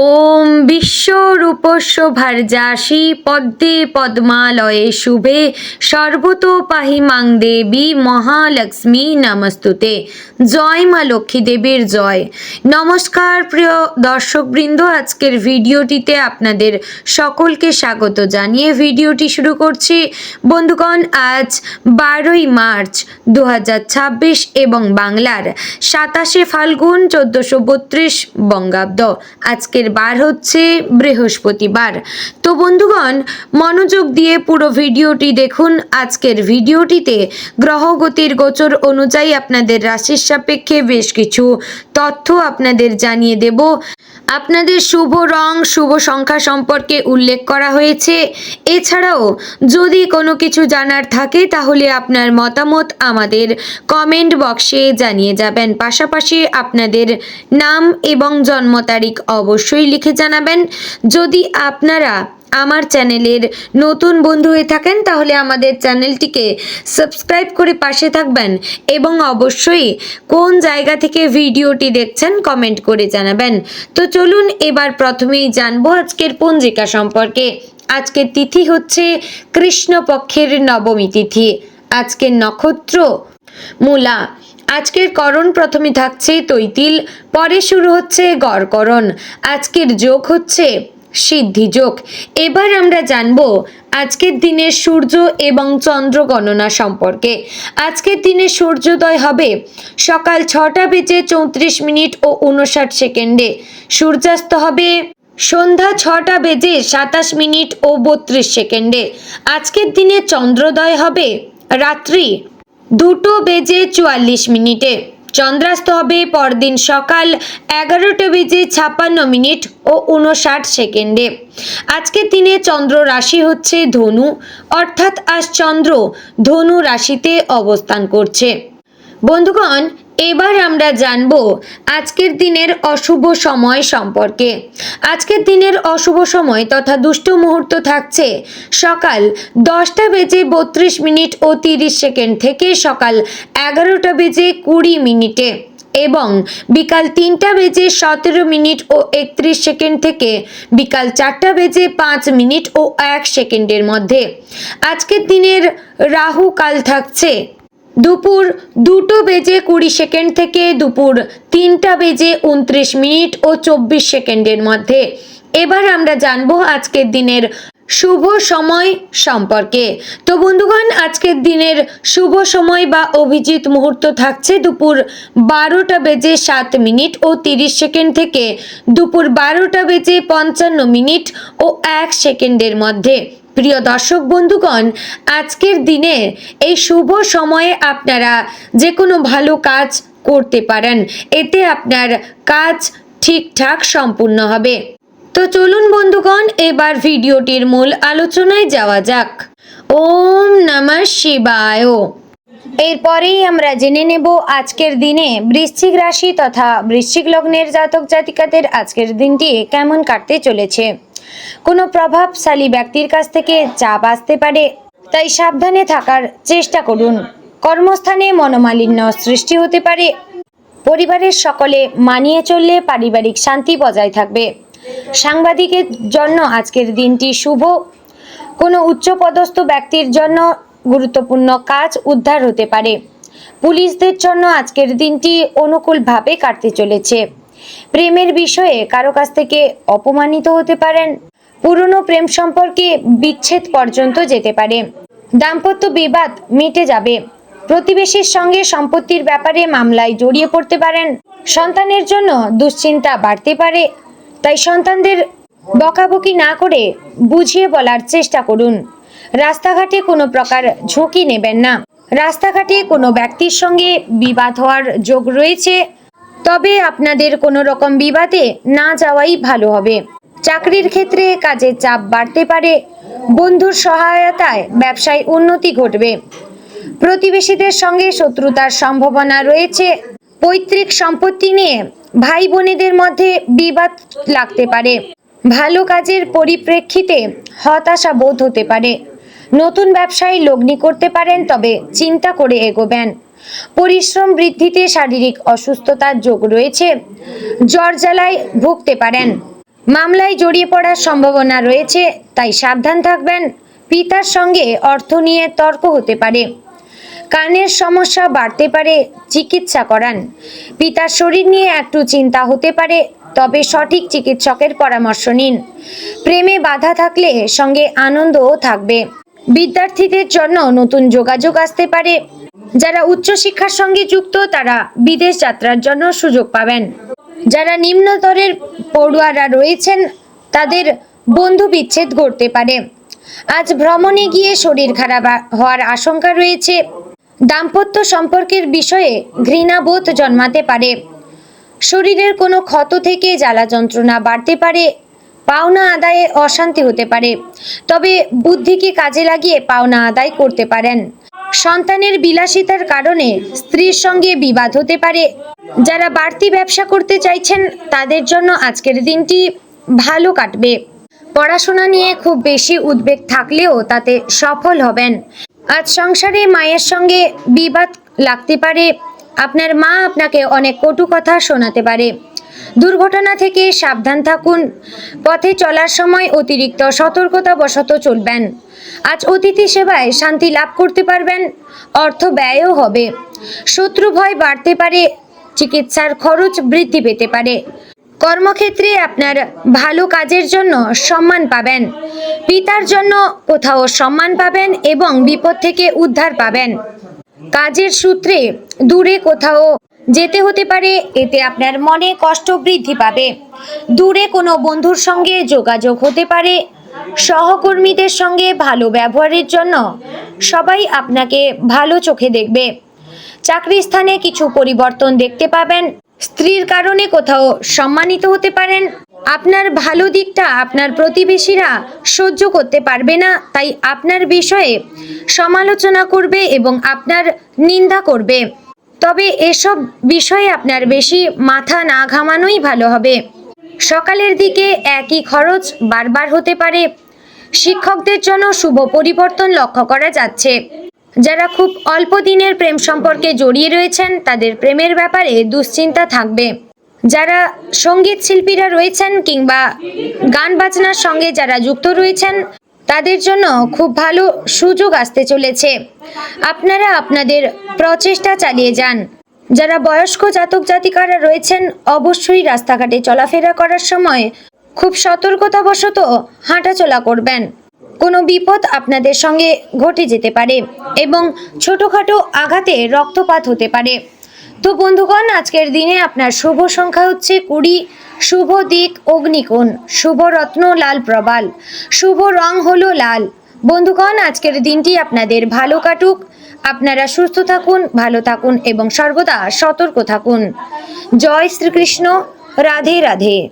ওম বিশ্বরূপস্য ভার্যাসি পদ্মে পদ্মালয়ে শুভে সর্বতো পাহি মাং দেবী মহালক্ষ্মী নমস্তুতে। জয় মা লক্ষ্মী দেবীর জয়। নমস্কার প্রিয় দর্শকবৃন্দ, আজকের ভিডিওটিতে আপনাদের সকলকে স্বাগত জানিয়ে ভিডিওটি শুরু করছি। বন্ধুগণ, আজ 12ই মার্চ 2026 এবং বাংলার 27শে ফাল্গুন 1432 বঙ্গাব্দ। আজকের বার হচ্ছে বৃহস্পতিবার। তো বন্ধুগণ, মনোযোগ দিয়ে পুরো ভিডিওটি দেখুন। আজকের ভিডিওটিতে গ্রহগতির গোচর অনুযায়ী আপনাদের রাশির সাপেক্ষে বেশ কিছু তথ্য আপনাদের জানিয়ে দেব। আপনাদের শুভ রং, শুভ সংখ্যা সম্পর্কে উল্লেখ করা হয়েছে। এছাড়াও যদি কোনো কিছু জানার থাকে তাহলে আপনার মতামত আমাদের কমেন্ট বক্সে জানিয়ে যাবেন। পাশাপাশি আপনাদের নাম এবং জন্ম তারিখ অবশ্যই লিখে জানাবেন। যদি আপনারা আমার চ্যানেলের নতুন বন্ধু হয়ে থাকেন তাহলে আমাদের চ্যানেলটিকে সাবস্ক্রাইব করে পাশে থাকবেন এবং অবশ্যই কোন জায়গা থেকে ভিডিওটি দেখছেন কমেন্ট করে জানাবেন। তো চলুন এবার প্রথমেই জানবো আজকের পঞ্জিকা সম্পর্কে। আজকের তিথি হচ্ছে কৃষ্ণপক্ষের নবমী তিথি। আজকের নক্ষত্র মূলা। আজকের করণ প্রথমে থাকছে তৈতিল, পরে শুরু হচ্ছে গড়করণ। আজকের যোগ হচ্ছে সিদ্ধি যোগ। এবার আমরা জানবো আজকের দিনের সূর্য এবং চন্দ্র গণনা সম্পর্কে। আজকের দিনে সূর্যোদয় হবে সকাল 6:34 ও 59 সেকেন্ডে। সূর্যাস্ত হবে সন্ধ্যা 6:27 ও 32 সেকেন্ডে। আজকের দিনে চন্দ্রোদয় হবে রাত্রি 2:44। চন্দ্রাস্ত হবে পরদিন সকাল 11:56 ও 59 সেকেন্ডে। আজকের দিনে চন্দ্র রাশি হচ্ছে ধনু, অর্থাৎ আজ চন্দ্র ধনু রাশিতে অবস্থান করছে। বন্ধুগণ, এবার আমরা জানব আজকের দিনের অশুভ সময় সম্পর্কে। আজকের দিনের অশুভ সময় তথা দুষ্ট মুহূর্ত থাকছে সকাল 10:32 ও 30 সেকেন্ড থেকে সকাল 11:20 এবং বিকাল 3:17 ও 31 সেকেন্ড থেকে বিকাল 4:05 ও 1 সেকেন্ডের মধ্যে। আজকের দিনের রাহু কাল থাকছে দুপুর 2:20 থেকে দুপুর 3:29 ও 24 সেকেন্ডের মধ্যে। এবার আমরা জানবো আজকের দিনের শুভ সময় সম্পর্কে। তো বন্ধুগণ, আজকের দিনের শুভ সময় বা অভিজিৎ মুহূর্ত থাকছে দুপুর 12:07 ও 30 সেকেন্ড থেকে দুপুর 12:55 ও 1 সেকেন্ডের মধ্যে। প্রিয় দর্শক বন্ধুগণ, আজকের দিনে এই শুভ সময়ে আপনারা যে কোনো ভালো কাজ করতে পারেন। এতে আপনার কাজ ঠিকঠাক সম্পূর্ণ হবে। তো চলুন বন্ধুগণ, এবার ভিডিওটির মূল আলোচনায় যাওয়া যাক। ওম নমঃ শিবায়। এরপরেই আমরা জেনে নেব আজকের দিনে বৃশ্চিক রাশি তথা বৃশ্চিক লগ্নের জাতক জাতিকাদের আজকের দিনটি কেমন কাটতে চলেছে। কোনো প্রভাবশালী ব্যক্তির কাছ থেকে চাপ আসতে পারে, তাই সাবধানে থাকার চেষ্টা করুন। কর্মস্থানে মনোমালিন্য সৃষ্টি হতে পারে। পরিবারের সকলে মানিয়ে চললে পারিবারিক শান্তি বজায় থাকবে। সাংবাদিকের জন্য আজকের দিনটি শুভ। কোনো উচ্চপদস্থ ব্যক্তির জন্য গুরুত্বপূর্ণ কাজ উদ্ধার হতে পারে। পুলিশদের জন্য আজকের দিনটি অনুকূলভাবে কাটতে চলেছে। প্রেমের বিষয়ে কারো কাছ থেকে অপমানিত হতে পারেন। পুরনো প্রেম সম্পর্কে বিচ্ছেদ পর্যন্ত যেতে পারে। দাম্পত্য বিবাদ মিটে যাবে। প্রতিবেশীর সঙ্গে সম্পত্তির ব্যাপারে মামলায় জড়িয়ে পড়তে পারেন। সন্তানের জন্য দুশ্চিন্তা বাড়তে পারে, তাই সন্তানদের বকাবকি না করে বুঝিয়ে বলার চেষ্টা করুন। রাস্তাঘাটে কোনো প্রকার ঝুঁকি নেবেন না। রাস্তাঘাটে কোনো ব্যক্তির সঙ্গে বিবাদ হওয়ার যোগ রয়েছে, তবে আপনাদের কোনো রকম বিবাদে না যাওয়াই ভালো হবে। চাকরির ক্ষেত্রে কাজের চাপ বাড়তে পারে। বন্ধুর সহায়তায় ব্যবসায় উন্নতি ঘটবে। প্রতিবেশীদের সঙ্গে শত্রুতার সম্ভাবনা রয়েছে। পৈতৃক সম্পত্তি নিয়ে ভাই বোনেদের মধ্যে বিবাদ লাগতে পারে। ভালো কাজের পরিপ্রেক্ষিতে হতাশা বোধ হতে পারে। নতুন ব্যবসায় লগ্নি করতে পারেন, তবে চিন্তা করে এগোবেন। পরিশ্রম বৃদ্ধিতে শারীরিক অসুস্থতার যোগ রয়েছে। জ্বর জ্বালায় ভুগতে পারেন। মামলায় জড়িয়ে পড়ার সম্ভাবনা রয়েছে, তাই সাবধান থাকবেন। পিতার সঙ্গে অর্থ নিয়ে তর্ক হতে পারে। কানের সমস্যা বাড়তে পারে, চিকিৎসা করান। পিতার শরীর নিয়ে একটু চিন্তা হতে পারে, তবে সঠিক চিকিৎসকের পরামর্শ নিন। প্রেমে বাধা থাকলে সঙ্গে আনন্দও থাকবে। বিদ্যার্থীদের জন্য নতুন যোগাযোগ আসতে পারে। যারা উচ্চশিক্ষার সঙ্গে যুক্ত তারা বিদেশ যাত্রার জন্য সুযোগ পাবেন। যারা নিম্নতরের পড়ুয়ারা রয়েছেন তাদের বন্ধু বিচ্ছেদ ঘটতে পারে। আজ ভ্রমণে গিয়ে শরীর খারাপ হওয়ার আশঙ্কা রয়েছে। দাম্পত্য সম্পর্কের বিষয়ে ঘৃণাবোধ জন্মাতে পারে। শরীরের কোনো ক্ষত থেকে জ্বালা যন্ত্রণা বাড়তে পারে। পাওনা আদায়ে অশান্তি হতে পারে, তবে বুদ্ধিকে কাজে লাগিয়ে পাওনা আদায় করতে পারেন। সন্তানের বিলাসিতার কারণে স্ত্রীর সঙ্গে বিবাদ হতে পারে। যারা বাড়তি ব্যবসা করতে চাইছেন তাদের জন্য আজকের দিনটি ভালো কাটবে। পড়াশোনা নিয়ে খুব বেশি উদ্বেগ থাকলেও তাতে সফল হবেন। আজ সংসারে মায়ের সঙ্গে বিবাদ লাগতে পারে। আপনার মা আপনাকে অনেক কটু কথা শোনাতে পারে। দুর্ঘটনা থেকে সাবধান থাকুন। পথে চলার সময় অতিরিক্ত সতর্কতাবশত চলবেন। আজ অতিথি সেবায় শান্তি লাভ করতে পারবেন। অর্থ ব্যয়ও হবে। শত্রু ভয় বাড়তে পারে। চিকিৎসার খরচ বৃদ্ধি পেতে পারে। কর্মক্ষেত্রে আপনার ভালো কাজের জন্য সম্মান পাবেন। পিতার জন্য কোথাও সম্মান পাবেন এবং বিপদ থেকে উদ্ধার পাবেন। কাজের সূত্রে দূরে কোথাও যেতে হতে পারে, এতে আপনার মনে কষ্ট বৃদ্ধি পাবে। দূরে কোনো বন্ধুর সঙ্গে যোগাযোগ হতে পারে। সহকর্মীদের সঙ্গে ভালো ব্যবহারের জন্য সবাই আপনাকে ভালো চোখে দেখবে। চাকরি স্থানে কিছু পরিবর্তন দেখতে পাবেন। স্ত্রীর কারণে কোথাও সম্মানিত হতে পারেন। আপনার ভালো দিকটা আপনার প্রতিবেশীরা সহ্য করতে পারবে না, তাই আপনার বিষয়ে সমালোচনা করবে এবং আপনার নিন্দা করবে। তবে এসব বিষয়ে আপনার বেশি মাথা না ঘামানোই ভালো হবে। সকালের দিকে একই খরচ বারবার হতে পারে। শিক্ষকদের জন্য শুভ পরিবর্তন লক্ষ্য করা যাচ্ছে। যারা খুব অল্প দিনের প্রেম সম্পর্কে জড়িয়ে রয়েছেন তাদের প্রেমের ব্যাপারে দুশ্চিন্তা থাকবে। যারা সঙ্গীত শিল্পীরা রয়েছেন কিংবা গান বাজনার সঙ্গে যারা যুক্ত রয়েছেন তাদের জন্য খুব ভালো সুযোগ আসতে চলেছে। আপনারা আপনাদের প্রচেষ্টা চালিয়ে যান। যারা বয়স্ক জাতক জাতিকারা রয়েছেন অবশ্যই রাস্তাঘাটে চলাফেরা করার সময় খুব সতর্কতাবশত হাঁটাচলা করবেন। কোনো বিপদ আপনাদের সঙ্গে ঘটে যেতে পারে এবং ছোটোখাটো আঘাতে রক্তপাত হতে পারে। তো বন্ধুগণ, আজকের দিনে আপনার শুভ সংখ্যা হচ্ছে 20, শুভ দিক অগ্নিকোণ, শুভ রত্ন লাল প্রবাল, শুভ রং হলো লাল। বন্ধুগণ, আজকের দিনটি আপনাদের ভালো কাটুক। আপনারা সুস্থ থাকুন, ভালো থাকুন এবং সর্বদা সতর্ক থাকুন। জয় শ্রীকৃষ্ণ। রাধে রাধে।